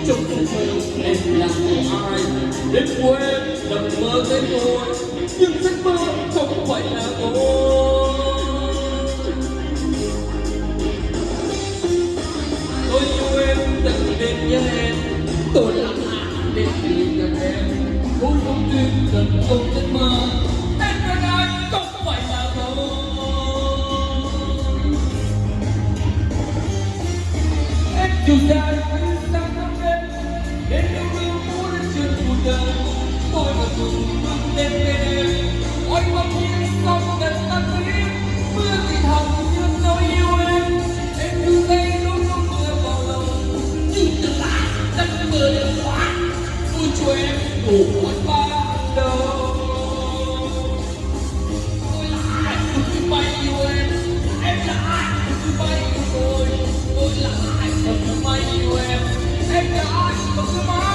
chúc mừng em là của ai đến quên nằm mơ thấy tôi nhưng giấc mơ không phải là tôi yêu em từng đêm nhớ em tôi lặng lặng để tìm gần em tôi không tin rằng không giấc mơ em là ai không phải là tôi em dù dài sang năm đêm đến yêu yêu muốn trên cuộc đời tôi là cùng bước đến bên em ôi bao nhiêu sóng gần ta biết mưa thì thầm nhưng nói yêu em cứ đây luôn luôn mưa vào lòng nhưng từ lại đất mưa đến quá tôi cho em ngủ mất ban đầu tôi là ai tôi bay yêu em là ai tôi bay yêu tôi là ai tôi bay yêu em là ai tôi cứ mãi